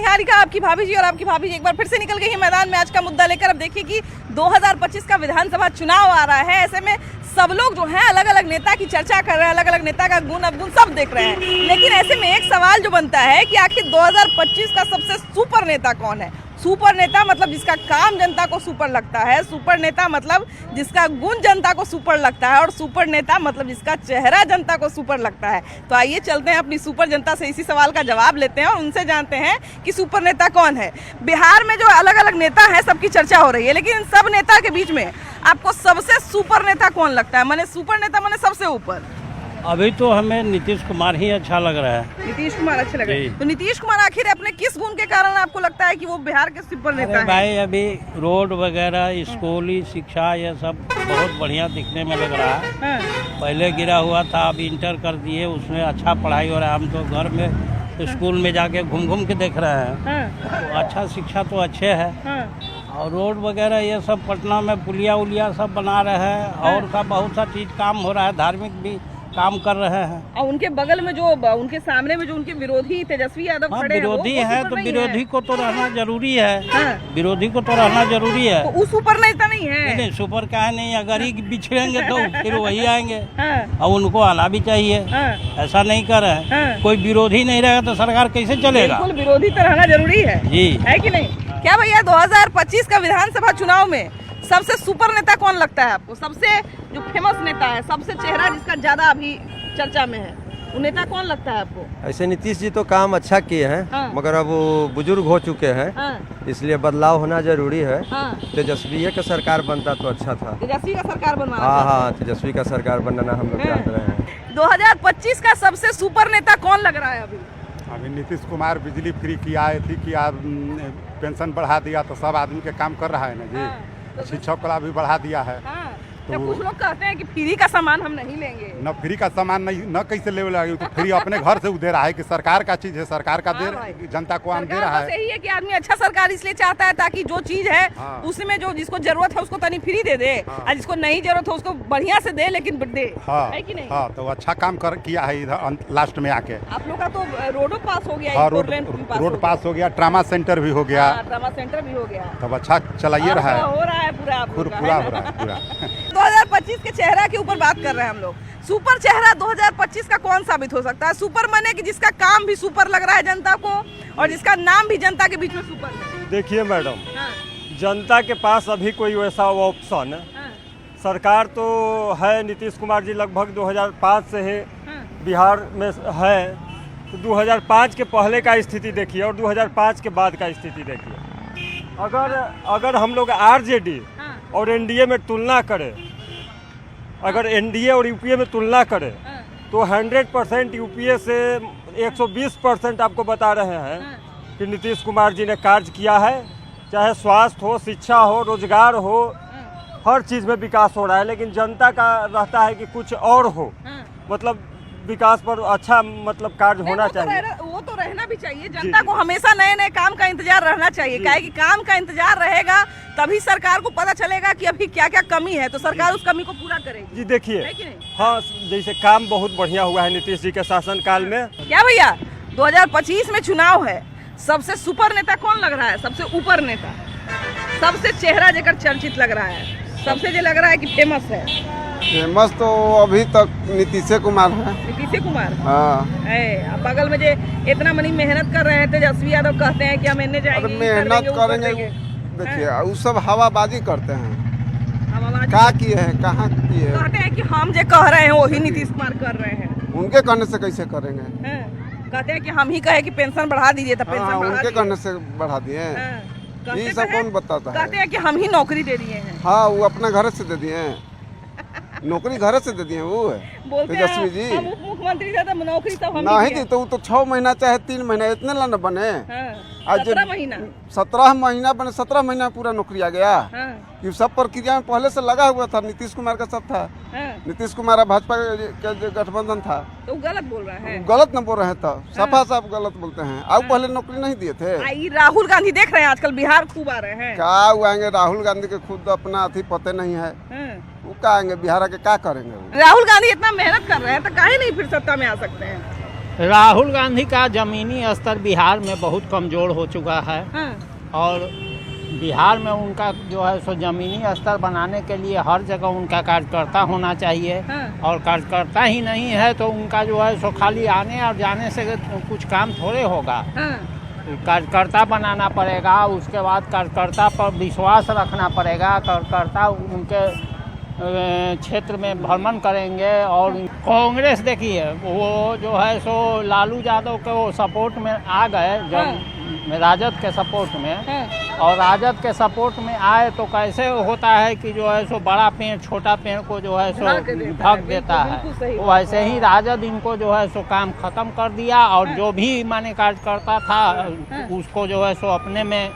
निहारिका आपकी भाभी जी और आपकी भाभी जी एक बार फिर से निकल गई है मैदान में आज का मुद्दा लेकर। अब देखिए कि 2025 का विधानसभा चुनाव आ रहा है, ऐसे में सब लोग जो हैं अलग अलग नेता की चर्चा कर रहे हैं, अलग अलग नेता का गुण अवगुण सब देख रहे हैं। लेकिन ऐसे में एक सवाल जो बनता है कि आखिर 2025 का सबसे सुपर नेता कौन है। सुपर नेता मतलब जिसका काम जनता को सुपर लगता है, सुपर नेता मतलब जिसका गुण जनता को सुपर लगता है, और सुपर नेता मतलब जिसका चेहरा जनता को सुपर लगता है। तो आइए चलते हैं अपनी सुपर जनता से इसी सवाल का जवाब लेते हैं और उनसे जानते हैं कि सुपर नेता कौन है। बिहार में जो अलग अलग नेता हैं सबकी चर्चा हो रही है, लेकिन इन सब नेता के बीच में आपको सबसे सुपर नेता कौन लगता है? माने सुपर नेता माने सबसे ऊपर। अभी तो हमें नीतीश कुमार ही अच्छा लग रहा है। नीतीश कुमार अच्छे लग रहे हैं। तो नीतीश कुमार आखिर अपने किस गुण के कारण आपको लगता है कि वो बिहार के सुपर नेता हैं? भाई अभी रोड वगैरह, स्कूली शिक्षा, ये सब बहुत बढ़िया दिखने में लग रहा है। पहले गिरा हुआ था, अब इंटर कर दिए, उसमें अच्छा पढ़ाई हो रहा है। हम तो घर में स्कूल में जाके घूम घूम के देख रहे हैं, तो अच्छा शिक्षा तो अच्छे है। और रोड वगैरह ये सब पटना में पुलिया उलिया सब बना रहे हैं, और सब बहुत सा चीज काम हो रहा है, धार्मिक भी काम कर रहे हैं। और उनके बगल में जो उनके सामने में जो उनके विरोधी तेजस्वी यादव खड़े हैं, विरोधी है तो विरोधी को तो रहना जरूरी है। विरोधी को तो रहना जरूरी है। तो वो सुपर नेता नहीं है। नहीं, सुपर का है नहीं, अगर ही बिछड़ेंगे तो फिर वही आएंगे और उनको आना भी चाहिए। ऐसा नहीं कर रहे हैं। कोई विरोधी नहीं रहेगा तो सरकार कैसे चलेगा? बिल्कुल विरोधी तो रहना जरूरी है जी, है कि नहीं? क्या भैया 2025 का विधानसभा चुनाव में सबसे सुपर नेता कौन लगता है आपको? सबसे जो फेमस नेता है, सबसे चेहरा जिसका ज्यादा अभी चर्चा में है, वो नेता कौन लगता है आपको? ऐसे नीतीश जी तो काम अच्छा किए हैं, मगर अब वो बुजुर्ग हो चुके हैं, इसलिए बदलाव होना जरूरी है। तेजस्वी का सरकार बनता तो अच्छा था। तेजस्वी का सरकार बनवाना। हाँ, तेजस्वी का सरकार बनना हम लोग चाहते रहे हैं। 2025 का सबसे सुपर नेता कौन लग रहा है अभी? अभी नीतीश कुमार बिजली फ्री किया है, किया पेंशन बढ़ा दिया, तो सब आदमी के काम कर रहा है ना जी। शिक्षक का भी बढ़ा दिया है। तो कुछ लोग कहते हैं कि फ्री का सामान हम नहीं लेंगे। न फ्री का सामान नहीं, न कैसे ले लगे, तो फ्री अपने घर से दे रहा है कि सरकार का चीज है, सरकार का दे जनता को आम दे रहा है। यही है कि आदमी अच्छा सरकार इसलिए चाहता है ताकि जो चीज है उसमें जो जिसको जरूरत है उसको तनी फ्री दे दे, और जिसको नहीं जरूरत है उसको बढ़िया से दे, लेकिन दे। है कि नहीं? हाँ, तो अच्छा काम किया है इधर लास्ट में आके। आप लोग का तो रोडो पास हो गया, रोड पास हो गया, ट्रामा सेंटर भी हो गया। ट्रामा सेंटर भी हो गया। तब अच्छा चलाइए रहा है, हो रहा है पूरा पूरा हो रहा है पूरा। 2025 के चेहरा के ऊपर बात कर रहे हैं हम लोग। सुपर चेहरा 2025 का कौन साबित हो सकता है? सुपर माने कि जिसका काम भी सुपर लग रहा है जनता को, और जिसका नाम भी जनता के बीच में सुपर है। देखिए मैडम, जनता के पास अभी कोई वैसा ऑप्शन सरकार तो है। नीतीश कुमार जी लगभग 2005 से है बिहार में है, तो 2005 के पहले का स्थिति देखिए और 2005 के बाद का स्थिति देखिए। अगर हम लोग आरजेडी और एनडीए में तुलना करें, अगर एनडीए और यूपीए में तुलना करें, तो 100% यूपीए से 120% आपको बता रहे हैं कि नीतीश कुमार जी ने कार्य किया है। चाहे स्वास्थ्य हो, शिक्षा हो, रोजगार हो, हर चीज़ में विकास हो रहा है। लेकिन जनता का रहता है कि कुछ और हो, मतलब विकास पर अच्छा मतलब कार्य होना चाहिए। वो तो रहना भी चाहिए। जनता को हमेशा नए नए काम का इंतजार रहना चाहिए। क्या है कि काम का इंतजार रहेगा तभी सरकार को पता चलेगा कि अभी क्या क्या कमी है, तो सरकार उस कमी को पूरा करेगी। जी देखिए, हाँ, जैसे काम बहुत बढ़िया हुआ है नीतीश जी के शासनकाल में। क्या भैया 2025 में चुनाव है, सबसे सुपर नेता कौन लग रहा है? सबसे ऊपर नेता, सबसे चेहरा जेकर चर्चित लग रहा है, सबसे जो लग रहा है कि फेमस है? फेमस तो अभी तक नीतीश कुमार है। नीतीश कुमार, हाँ। बगल में जो इतना मनी मेहनत कर रहे हैं तेजस्वी यादव, कहते हैं कि हम इन्हें जाएंगे, मेहनत करेंगे। देखिए वो सब हवाबाजी करते हैं। क्या किए हैं, कहाँ किए हैं? कहते हैं कि हम जो कह रहे हैं वही नीतीश कुमार कर रहे हैं। उनके कहने से कैसे करेंगे? कहते हैं कि हम ही कहे कि पेंशन बढ़ा दीजिए, तो पेंशन बढ़ा उनके कहने से बढ़ा दिए। ये सब कौन बताता है? कहते हैं कि हम ही नौकरी दे दिए हैं। हाँ, वो अपने घर से दे दिए हैं, नौकरी घर से दे दिए वो है तेजस्वी जी। मुख्यमंत्री नौकरी तो हम नहीं दी, तो वो तो 6 महीना चाहे 3 महीना इतने ला न बने। 17 महीना 17 महीना बने, 17 महीना पूरा नौकरी आ गया। ये सब प्रक्रिया में पहले से लगा हुआ था, नीतीश कुमार का सब था। नीतीश कुमार और भाजपा का गठबंधन था। तो गलत बोल रहे हैं? गलत न बोल रहे हैं, तो सफा साफ गलत बोलते हैं। अब पहले नौकरी नहीं दिए थे। राहुल गांधी देख रहे हैं आजकल बिहार खूब आ रहे हैं। क्या आएंगे राहुल गांधी के खुद अपना अथी पते नहीं है, वो क्या आएंगे बिहार के क्या करेंगे? राहुल गांधी इतना मेहनत कर रहे हैं तो काहे नहीं फिर सत्ता में आ सकते हैं? राहुल गांधी का जमीनी स्तर बिहार में बहुत कमज़ोर हो चुका है और बिहार में उनका जो है सो ज़मीनी स्तर बनाने के लिए हर जगह उनका कार्यकर्ता होना चाहिए और कार्यकर्ता ही नहीं है तो उनका जो है सो खाली आने और जाने से कुछ काम थोड़े होगा। कार्यकर्ता बनाना पड़ेगा, उसके बाद कार्यकर्ता पर विश्वास रखना पड़ेगा, कार्यकर्ता उनके क्षेत्र में भ्रमण करेंगे। और कांग्रेस देखिए वो जो है सो लालू यादव के वो सपोर्ट में आ गए जब राजद के सपोर्ट में, और राजद के सपोर्ट में आए तो कैसे होता है कि जो है सो बड़ा पेड़ छोटा पेड़ को जो है सो ढक देता है, वैसे ही राजद इनको जो है सो काम खत्म कर दिया और जो भी माने कार्यकर्ता था उसको जो है सो अपने में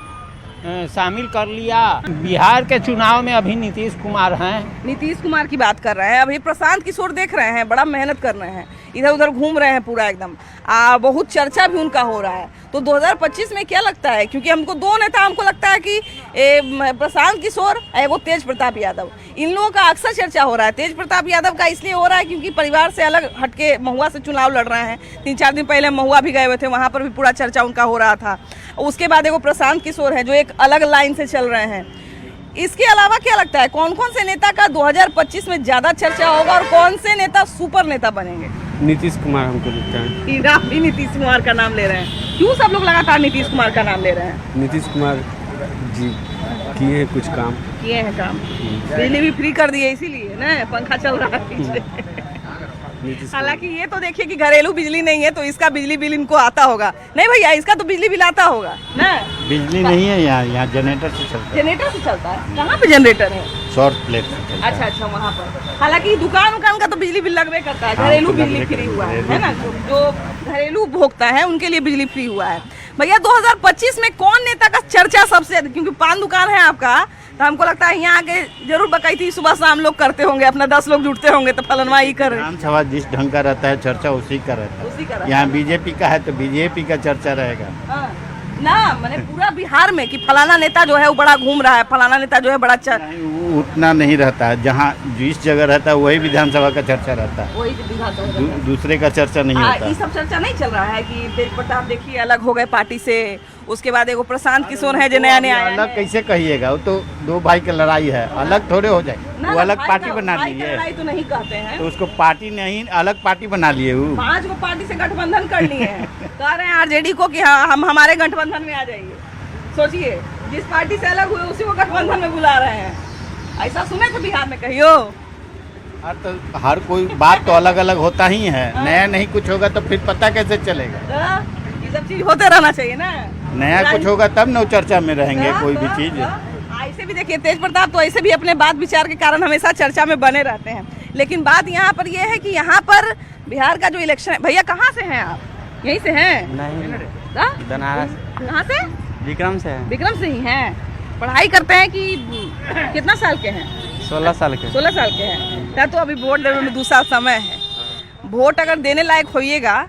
शामिल कर लिया। बिहार के चुनाव में अभी नीतीश कुमार हैं। नीतीश कुमार की बात कर रहे हैं, अभी प्रशांत किशोर देख रहे हैं, बड़ा मेहनत कर रहे हैं, इधर उधर घूम रहे हैं पूरा एकदम, बहुत चर्चा भी उनका हो रहा है। तो 2025 में क्या लगता है, क्योंकि हमको दो नेता हमको लगता है कि प्रशांत किशोर और वो तेज प्रताप यादव, इन लोगों का अक्सर चर्चा हो रहा है। तेज प्रताप यादव का इसलिए हो रहा है क्योंकि परिवार से अलग हटके महुआ से चुनाव लड़ रहे हैं। 3-4 दिन पहले महुआ भी गए हुए थे, वहाँ पर भी पूरा चर्चा उनका हो रहा था। उसके बाद एगो प्रशांत किशोर है जो एक अलग लाइन से चल रहे हैं। इसके अलावा क्या लगता है कौन कौन से नेता का 2025 में ज्यादा चर्चा होगा और कौन से नेता सुपर नेता बनेंगे? नीतीश कुमार हमको लगता है। आप भी नीतीश कुमार का नाम ले रहे हैं, क्यों सब लोग लगातार नीतीश कुमार का नाम ले रहे हैं? नीतीश कुमार जी किए हैं कुछ काम, किए हैं काम, बिजली भी फ्री कर दिए इसीलिए ना, पंखा चल रहा है पीछे। हालांकि ये तो देखिए कि घरेलू बिजली नहीं है तो इसका बिजली बिल इनको आता होगा। नहीं भैया, इसका तो बिजली बिल आता होगा ना। बिजली नहीं है यहाँ जनरेटर से चलता है। जनरेटर से चलता है? कहाँ पे जनरेटर है? सौर प्लेट से चलता है। अच्छा वहाँ पर। हालांकि दुकान उकान का तो बिजली बिल लगवे करता है, घरेलू बिजली फ्री हुआ है ना, जो घरेलू उपभोक्ता है उनके लिए बिजली फ्री हुआ है। भैया 2025 में कौन नेता का चर्चा सबसे अधिक, क्योंकि पान दुकान है आपका तो हमको लगता है यहाँ आके जरूर बकैती सुबह शाम लोग करते होंगे, अपना 10 लोग जुटते होंगे तो फलनवा ही कर रहे हैं। विधानसभा जिस ढंग का रहता है चर्चा उसी का रहता है। यहाँ बीजेपी का है तो बीजेपी का चर्चा रहेगा ना, मैंने पूरा बिहार में कि फलाना नेता जो है वो बड़ा घूम रहा है, फलाना नेता जो है बड़ा उतना नहीं रहता है। जहाँ जिस जगह रहता है वही विधानसभा का चर्चा रहता है, वही विधानसभा दूसरे का चर्चा नहीं होता। ये सब चर्चा नहीं चल रहा है कि तेज प्रताप देखिए अलग हो गए पार्टी से, उसके बाद एगो प्रशांत किशोर है जो नया नया अलग कैसे कहिएगा, वो तो दो भाई की लड़ाई है, अलग थोड़े हो जाए। वो अलग पार्टी बना लिए, लड़ाई तो नहीं कहते हैं, तो उसको पार्टी नहीं अलग पार्टी बना लिए। 5 गो पार्टी से गठबंधन कर लिए हैं, कह रहे हैं आरजेडी को कि हाँ हम हमारे गठबंधन में आ जाइए। सोचिए जिस पार्टी से अलग हुए उसी को गठबंधन में बुला रहे हैं। ऐसा सुने थे बिहार में कहियो? तो हर कोई बात तो अलग अलग होता ही है, नया नहीं कुछ होगा तो फिर पता कैसे चलेगा? ये सब चीज होते रहना चाहिए ना, नया कुछ होगा तब न चर्चा में रहेंगे कोई भी चीज। ऐसे भी देखिए तेज प्रताप तो ऐसे भी अपने बात विचार के कारण हमेशा चर्चा में बने रहते हैं, लेकिन बात यहाँ पर ये है कि यहाँ पर बिहार का जो इलेक्शन है। भैया कहाँ से हैं आप? यहीं से हैं? नहीं, बनारस। कहाँ से? विक्रम से है। विक्रम से ही हैं। पढ़ाई करते हैं कि कितना साल के हैं? 16 साल के। 16 साल के हैं तो अभी वोट देने में 2 साल समय है। वोट अगर देने लायक होइएगा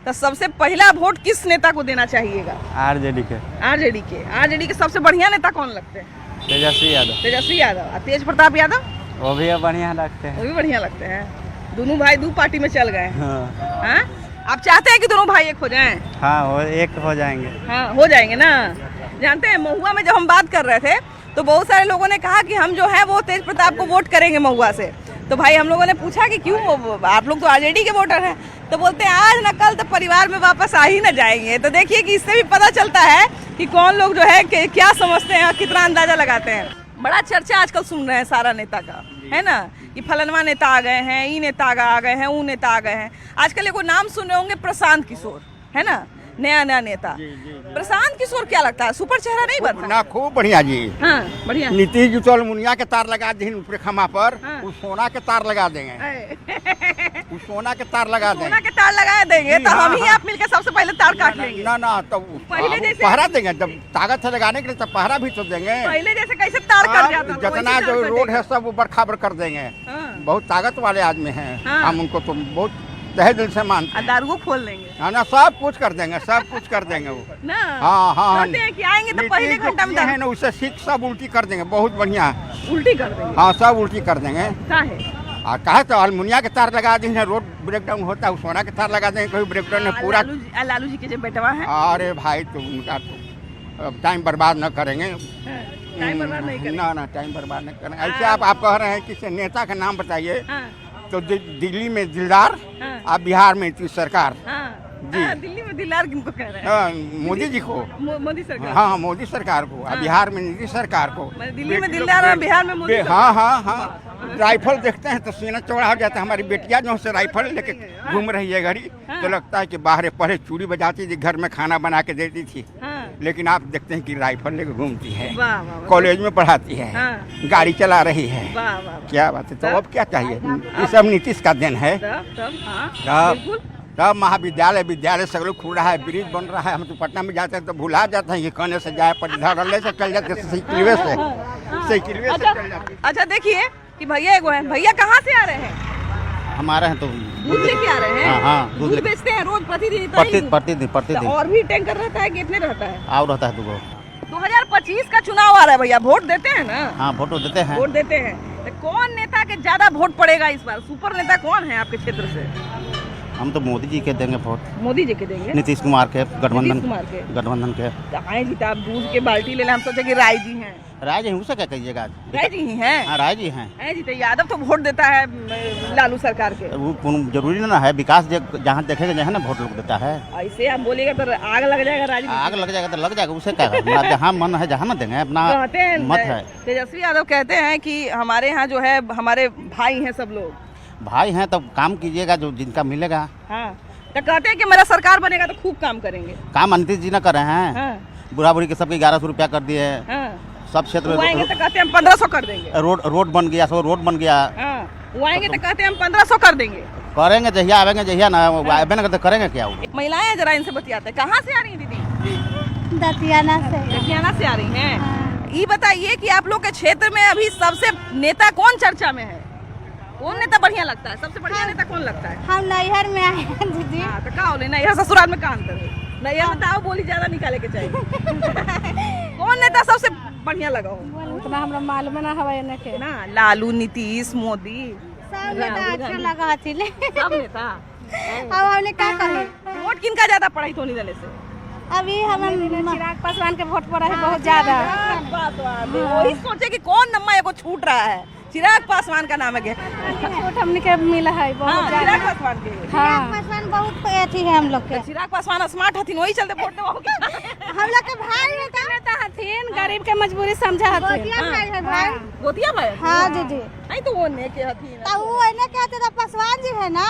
तो सबसे पहला वोट किस नेता को देना चाहिएगा? आरजेडी के। आरजेडी के सबसे बढ़िया नेता कौन लगते हैं? तेजस्वी यादव। तेजस्वी यादव। तेज प्रताप यादव वो भी बढ़िया लगते हैं। वो भी बढ़िया लगते हैं। दोनों भाई 2 पार्टी में चल गए। हाँ? आप चाहते हैं कि दोनों भाई एक हो जाएं? हाँ, वो एक हो जाएंगे। हाँ हो जाएंगे ना। जानते हैं महुआ में जब हम बात कर रहे थे तो बहुत सारे लोगों ने कहा कि हम जो है वो तेज प्रताप को वोट करेंगे महुआ से। तो भाई हम लोगों ने पूछा कि क्यों, आप लोग तो आरजेडी के वोटर हैं। तो बोलते हैं आज न कल तो परिवार में वापस आ ही न जाएंगे। तो देखिए कि इससे भी पता चलता है कि कौन लोग जो है क्या समझते हैं, कितना अंदाजा लगाते हैं। बड़ा चर्चा आजकल सुन रहे हैं सारा नेता का, है ना, कि फलनवा नेता आ गए हैं, ये नेता आ गए हैं, वो नेता आ गए हैं। आजकल एगो नाम सुन रहे होंगे प्रशांत किशोर, है ना, नया नेता। प्रशांत किशोर क्या लगता है सुपर चेहरा नहीं बनता? ना खूब बढ़िया जी। हाँ बढ़िया। नीतीश जी तो अलमुनिया के तार लगा देंगे ऊपर खमा पर। हाँ। उस सोना के तार लगा देंगे। उस सोना के तार लगा देंगे। सोना के तार लगा देंगे तो हम ही आप मिलकर सबसे पहले तार काट लेंगे। ना तो पहले जैसे पहरा देंगे, जब ताकत है लगाने के लिए तब पहरा भी तो देंगे। पहले जैसे कैसे तार कट जाता था, जितना जो रोड है सब ऊपर खाबर कर देंगे। बहुत ताकत वाले आदमी हैं, हम उनको तो बहुत तहे दिल से मानते हैं। दारू खोल देंगे। हाँ ना, सब कुछ कर देंगे, सब कुछ कर देंगे वो ना। हाँ कि आएंगे तो पहले घंटा में है ना, उसे सीख सब उल्टी कर देंगे, बहुत बढ़िया उल्टी कर देंगे। हाँ सब उल्टी कर देंगे। कहा तो अलमुनिया के तार लगा देंगे, रोड ब्रेक डाउन होता है सोना के तार लगा देंगे, कोई ब्रेक डाउन है पूरा। लालू जी के जो बेटवा है, अरे भाई तो उनका तो अब टाइम बर्बाद न करेंगे, टाइम बर्बाद नहीं करेंगे। ना टाइम बर्बाद नहीं करेंगे। ऐसे आप कह रहे हैं किसी नेता का नाम बताइए, तो दिल्ली में दिलदार और बिहार में नीतीश सरकार। जी दिल्ली में दिलदार किनको कह रहे हैं? मोदी जी को, मोदी सरकार। हाँ मोदी सरकार को, और बिहार में नीतीश सरकार को। दिल्ली में दिलदार और बिहार में मोदी। हाँ राइफल देखते हैं तो सीना चौड़ा हो जाता है। हमारी बेटियां जो से राइफल लेके घूम रही है घड़ी, तो लगता है कि बाहर पहले चूड़ी बजाती थी, घर में खाना बना के देती थी, लेकिन आप देखते हैं कि राइफल लेके घूमती है, कॉलेज में पढ़ाती है, गाड़ी चला रही है। क्या बात है। तो अब क्या चाहिए? ये सब नीतीश का देन है। तब महाविद्यालय विद्यालय सगलों खुल रहा है, ब्रिज बन रहा है। हम तो पटना में जाते हैं तो भुला जाते हैं कि कहने से जाए, पर धड़ल्ले से चल जाते हैं, साइकिलवे से चल जाते। अच्छा देखिए कि भैया एगो है, भैया कहाँ से आ रहे हैं? हमारे हैं तो दूध लेके आ रहे हैं। हाँ, दूध बेचते हैं रोज प्रतिदिन? प्रतिदिन। और भी टैंकर रहता है, कितने रहता है? और रहता है 2 2025 का चुनाव आ रहा है भैया, वोट देते हैं ना? हाँ वोट देते हैं। वोट देते हैं तो कौन नेता के ज्यादा वोट पड़ेगा इस बार? सुपर नेता कौन है आपके क्षेत्र से? हम तो मोदी जी के देंगे वोट। मोदी जी के देंगे? नीतीश कुमार के, गठबंधन के। आए जी आप दूध के बाल्टी ले लें, हम सोचे कि राय जी हैं। राय जी उसे क्या कहिएगा? राय जी ही हैं? हाँ राय जी हैं। है जी, तो यादव तो वोट देता है लालू सरकार के। वो जरूरी ना है, विकास जहाँ देखेगा जहाँ ना वोट लोग देता है। ऐसे आप बोलेगा तो आग लग जाएगा राजनीति। आग लग जाएगा तो लग जाएगा, उसे क्या है? जहाँ मन है जहाँ ना देंगे, अपना मत है। तेजस्वी यादव कहते हैं कि हमारे यहाँ जो है हमारे भाई हैं सब लोग। भाई हैं तब काम कीजिएगा, जो जिनका मिलेगा। हाँ तो कहते हैं कि मेरा सरकार बनेगा तो खूब काम करेंगे। काम नीतीश जी ना कर रहे हैं। बुढ़ा बुढ़ी के सबके 1100 रुपया कर दिए। सब क्षेत्र वो आएंगे तो कहते हैं हम 1500 कर देंगे। रोड बन गया, सब रोड बन गया। वो आएंगे तो कहते हैं हम 1500 कर देंगे। करेंगे जहिया आवेंगे, जहिया ना आवे ना करते करेंगे क्या? महिलाएं जरा इनसे बतियाते हैं। कहाँ से आ रही हैं दीदी? दतियाना से आ रही हैं। ये बताइए कि आप लोग के क्षेत्र में अभी सबसे नेता कौन चर्चा में है? कौन नेता बढ़िया लगता है? सबसे बढ़िया नेता कौन लगता है? हम नैहर में आए हैं दीदी। तो का बोले नैहर ससुराल में का अंतर है? नैहर में ताऊ बोली ज्यादा निकाले के चाहिए। कौन नेता सबसे बढ़िया लगा हो? उतना हमरा मालूम ना हवाई ना के ना। लालू, नीतीश, मोदी, सब नेता अच्छा लगा थी। सब नेता। अब हमने क्या कहे? वोट किनका ज्यादा पढ़ाई तो नहीं देने से? अभी हम चिराग पासवान के वोट पड़ा है बहुत ज्यादा। वही सोचे कि कौन नम्मा एगो छूट रहा है। चिराग पासवान का नाम है। वोट हमने के मिला है बहुत ज्यादा। चिराग पासवान के। चिराग पासवान बहुत अथी है हम लोग के। चिराग पासवान स्मार्ट हथिन, वही चलते वोट देवाओगे। हम लोग के भाई नेता हथिन, गरीब के मजबूरी समझा हथिन। गोतिया भाई। हाँ दीदी। नहीं तो वो ने के हथिन। तो वो ने के हथिन पासवान जी है ना।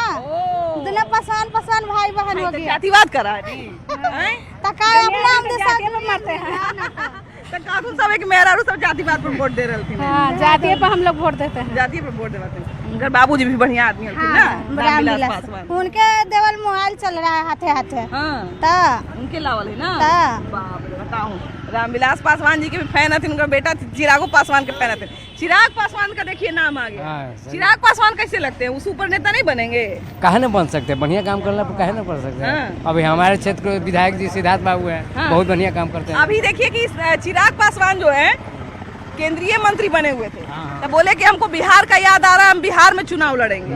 दोनों पासवान भाई बहन हो गए। जातिवाद करा है जी। तो का अपना हम देश में मरते हैं। तो कानून सब एक मेहरारू सब जातिवाद पर वोट दे रहे थे। हां जाति पर हम लोग वोट देते हैं। जाति पर वोट देते हैं। उनके बाबूजी भी बढ़िया आदमी होते ना, रामविलास पासवान। उनके देवल मोबाइल चल रहा है हाथे हाथे। हां तो उनके लावल है ना। बाप रे बताऊं, रामविलास पासवान जी के भी फैन हथिन, उनका बेटा चिराग पासवान के फैन हथिन। चिराग पासवान का देखिए नाम आ गया। चिराग पासवान कैसे लगते हैं? वो सुपर नेता नहीं बनेंगे? काहे ना बन सकते? बढ़िया काम करना काहे ना बन सकते हैं? अभी हमारे क्षेत्र के विधायक जी सिद्धार्थ बाबू हैं, बहुत बढ़िया काम करते हैं। अभी देखिए कि चिराग पासवान जो है केंद्रीय मंत्री बने हुए थे, तो बोले कि हमको बिहार का याद आ रहा है, हम बिहार में चुनाव लड़ेंगे।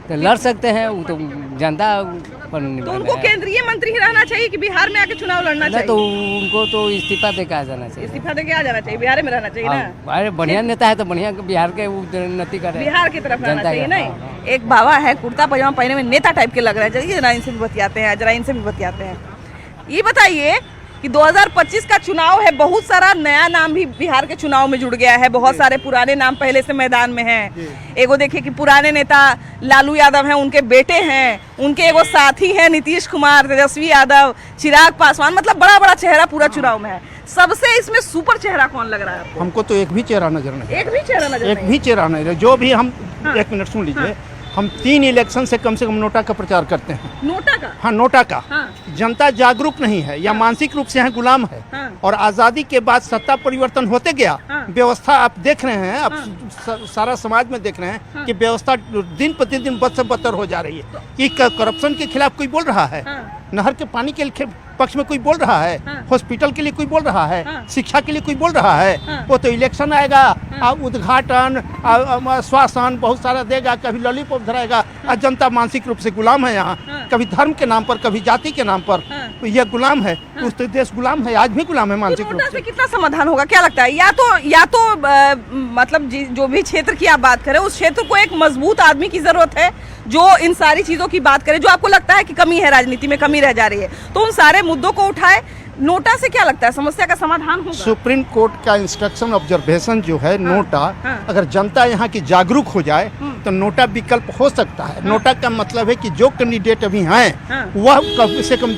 तो लड़ सकते हैं, वो तो जनता पर तो उनको केंद्रीय मंत्री ही रहना चाहिए कि बिहार में आके चुनाव लड़ना चाहिए? तो उनको तो इस्तीफा दे के आ जाना चाहिए। इस्तीफा दे के आ जाना चाहिए, बिहार में रहना चाहिए ना। अरे बढ़िया नेता है तो बढ़िया बिहार के उन्नति करे, बिहार की तरफ रहना चाहिए। नहीं एक बाबा है कुर्ता पजामा पहने में नेता टाइप के लग रहे हैं। चलिए जरा इनसे भी बतियाते हैं, जरा इनसे भी बतियाते हैं। ये बताइए कि 2025 का चुनाव है, बहुत सारा नया नाम भी बिहार के चुनाव में जुड़ गया है, बहुत सारे पुराने नाम पहले से मैदान में हैं। एगो देखिए कि पुराने नेता लालू यादव हैं, उनके बेटे हैं, उनके एगो साथी हैं नीतीश कुमार, तेजस्वी यादव, चिराग पासवान, मतलब बड़ा बड़ा चेहरा पूरा चुनाव में है। सबसे इसमें सुपर चेहरा कौन लग रहा है आपको? हमको तो एक भी चेहरा नजर नहीं। एक भी चेहरा नजर एक भी चेहरा नहीं। जो भी हम एक मिनट सुन लीजिए। हम 3 इलेक्शन से कम नोटा का प्रचार करते हैं। नोटा का? हाँ नोटा का। जनता जागरूक नहीं है या मानसिक रूप से गुलाम है। और आज़ादी के बाद सत्ता परिवर्तन होते गया, व्यवस्था आप देख रहे हैं, आप सारा समाज में देख रहे हैं कि व्यवस्था दिन प्रतिदिन बद से बदतर हो जा रही है। कि करप्शन के खिलाफ कोई बोल रहा है? नहर के पानी के पक्ष में कोई बोल रहा है? हॉस्पिटल के लिए कोई बोल रहा है? शिक्षा के लिए कोई बोल रहा है? वो तो इलेक्शन आएगा, उद्घाटन, आश्वासन बहुत सारा देगा, कभी लॉलीपॉप धराएगा। आज जनता मानसिक रूप से गुलाम है यहाँ, कभी धर्म के नाम पर, कभी जाति के नाम पर। तो यह गुलाम है, उस देश गुलाम है, आज भी गुलाम है मानसिक रूप से। कितना समाधान होगा, क्या लगता है? या तो मतलब जो भी क्षेत्र की आप बात करें, उस क्षेत्र को एक मजबूत आदमी की जरूरत है जो इन सारी चीजों की बात करे, जो आपको लगता है कि कमी है, राजनीति में कमी रह जा रही है, तो उन सारे मुद्दों को उठाए। नोटा से क्या लगता है समस्या का समाधान होगा? सुप्रीम कोर्ट का इंस्ट्रक्शन ऑब्जर्वेशन जो है, नोटा, अगर जनता यहाँ की जागरूक हो जाए तो नोटा विकल्प हो सकता है। नोटा का मतलब है कि जो कैंडिडेट अभी हैं वह कम से कम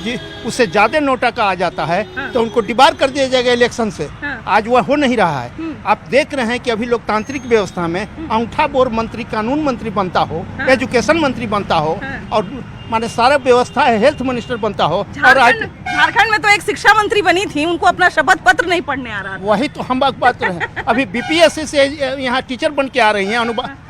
उससे ज्यादा नोटा का आ जाता है तो उनको डिबार कर दिया जाएगा इलेक्शन से। आज वह हो नहीं रहा है। आप देख रहे हैं कि अभी लोकतांत्रिक व्यवस्था में अंगूठा बोर मंत्री कानून मंत्री बनता हो, एजुकेशन मंत्री बनता हो, और माने सारा व्यवस्था है, हेल्थ मिनिस्टर बनता हो। और झारखंड में तो एक शिक्षा मंत्री बनी थी, उनको अपना शपथ पत्र नहीं पढ़ने आ रहा था। वही तो हम बात रहे हैं। अभी बीपीएससी से यहाँ टीचर बन के आ रही हैं,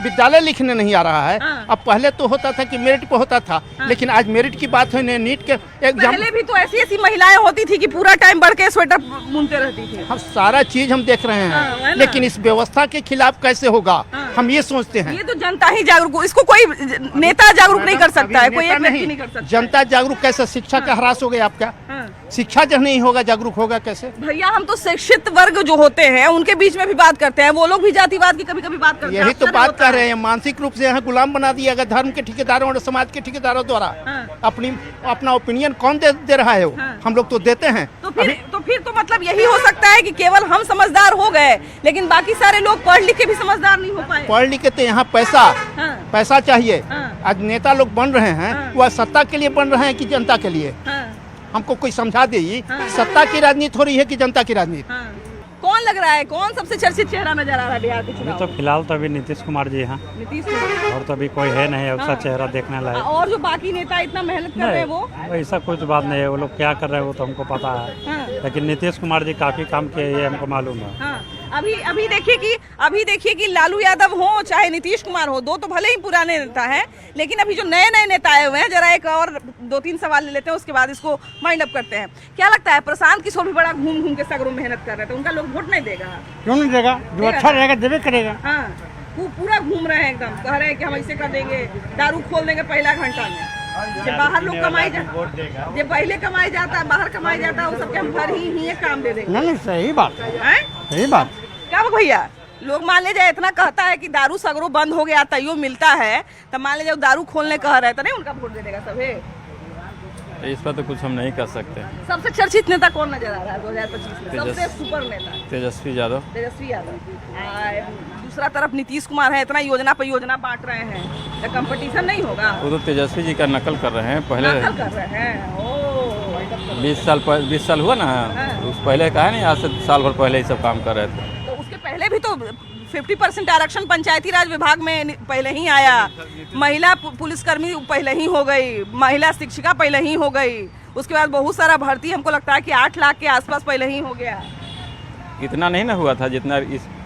विद्यालय लिखने नहीं आ रहा है। अब पहले तो होता था कि मेरिट पे होता था, लेकिन आज मेरिट की बात है, नीट के एग्जाम। पहले भी तो ऐसी महिलाएं होती थी कि पूरा टाइम बढ़ के स्वेटर बुनते रहती थी। हम सारा चीज हम देख रहे हैं, लेकिन इस व्यवस्था के खिलाफ कैसे होगा हम ये सोचते हैं। ये तो जनता ही जागरूक, इसको कोई नेता जागरूक नहीं कर सकता है, कोई एक व्यक्ति नहीं कर सकता। जनता जागरूक कैसे? शिक्षा का ह्रास हो गया आपका। शिक्षा जब नहीं होगा जागरूक होगा कैसे? भैया हम तो शिक्षित वर्ग जो होते हैं उनके बीच में भी बात करते हैं, वो लोग भी जातिवाद की कभी कभी बात करते हैं। यही तो बात कर रहे हैं, मानसिक रूप से यहाँ गुलाम बना दिया गया धर्म के ठेकेदारों और समाज के ठेकेदारों द्वारा। अपना ओपिनियन कौन दे रहा है? हम लोग तो देते हैं। तो फिर तो मतलब यही हो सकता है कि केवल हम समझदार हो गए, लेकिन बाकी सारे लोग पढ़ लिख के भी समझदार नहीं हो पाए। पढ़ लिख के तो यहाँ पैसा चाहिए। आज नेता लोग बन रहे हैं, वह सत्ता के लिए बन रहे हैं कि जनता के लिए? हमको कोई समझा दे, सत्ता की राजनीति हो रही है कि जनता की राजनीति? कौन लग रहा है, कौन सबसे चर्चित चेहरा नजर आ रहा है बिहार के चुनाव? तो फिलहाल तो अभी नीतीश कुमार जी हैं, और तो अभी कोई है नहीं ऐसा चेहरा देखने लायक। और जो बाकी नेता इतना मेहनत कर रहे हैं वो ऐसा कुछ बात नहीं है, वो लोग क्या कर रहे हैं वो तो हमको पता है, लेकिन नीतीश कुमार जी काफी काम किए ये हमको मालूम है। अभी देखिए कि लालू यादव हो चाहे नीतीश कुमार हो, दो तो भले ही पुराने नेता हैं, लेकिन अभी जो नए नेता आए हुए हैं, जरा एक और 2-3 सवाल ले लेते हैं, उसके बाद इसको माइंड अप करते हैं। क्या लगता है प्रशांत किशोर भी बड़ा घूम के सगरों मेहनत कर रहे थे, उनका लोग वोट नहीं देगा? क्यों नहीं देगा? जो अच्छा रहेगा देवे करेगा। वो पूरा घूम रहे हैं, एकदम कह रहे हैं कि हम ऐसे कर देंगे, दारू खोल देंगे पहला घंटा में। जब बाहर लोग कमाई जाता, जब पहले कमाई जाता, बाहर कमाई जाता, वो सबके हम घर ही काम दे देंगे। नहीं सही बात है, सही बात। क्या भैया, लोग मान ले जाए इतना कहता है कि दारू सगरो बंद हो गया तैयो मिलता है, तो मान ले जाओ दारू खोलने कह रहे तो नहीं उनका वोट दे देगा सभी? इस पर तो कुछ हम नहीं कर सकते। सबसे चर्चित नेता कौन नजर आ रहा है 2025 में? सबसे सुपर नेता तेजस्वी यादव। दूसरा तरफ नीतीश कुमार है, इतना योजना पे योजना बांट रहे हैं, तो कंपटीशन नहीं होगा? वो तो तेजस्वी जी का नकल कर रहे हैं, पहले नकल कर रहे हैं। 20 साल हुआ ना, उस पहले का है नहीं, आज से साल भर पहले ही सब काम कर रहे थे। तो उसके पहले भी तो 50% आरक्षण पंचायती राज विभाग में पहले ही आया, महिला पुलिसकर्मी पहले ही हो गई, महिला शिक्षिका पहले ही हो गई, उसके बाद बहुत सारा भर्ती हमको लगता है कि 8 लाख के आसपास पहले ही हो गया। इतना नहीं ना हुआ था जितना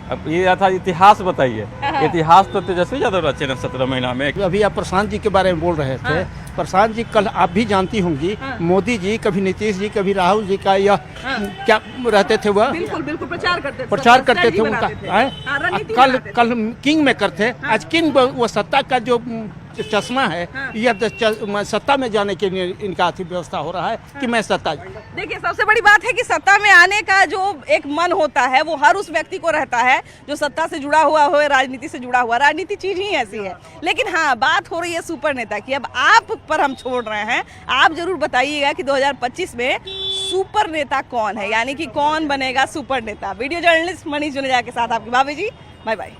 अब ये था। इतिहास बताइए, इतिहास तो तेजस्वी यादव रचे ना 17 महीना में। अभी आप प्रशांत जी के बारे में बोल रहे थे। प्रशांत जी कल आप भी जानती होंगी, मोदी जी कभी नीतीश जी कभी राहुल जी का यह क्या रहते थे, वह बिल्कुल प्रचार करते थे उनका। कल किंग मेकर थे, आज किंग वो सत्ता का जो चश्मा है, यह सत्ता में जाने के लिए इनका व्यवस्था हो रहा है कि मैं सत्ता। देखिए सबसे बड़ी बात है कि सत्ता में आने का जो एक मन होता है वो हर उस व्यक्ति को रहता है जो सत्ता से जुड़ा हुआ हो, राजनीति से जुड़ा हुआ। राजनीति चीज ही ऐसी है। लेकिन हाँ, बात हो रही है सुपर नेता की। अब आप पर हम छोड़ रहे हैं, आप जरूर बताइएगा कि 2025 में सुपर नेता कौन है, यानी कि कौन बनेगा सुपर नेता। वीडियो जर्नलिस्ट मनीष जुनेजा के साथ आपकी भाभी जी। Bye bye.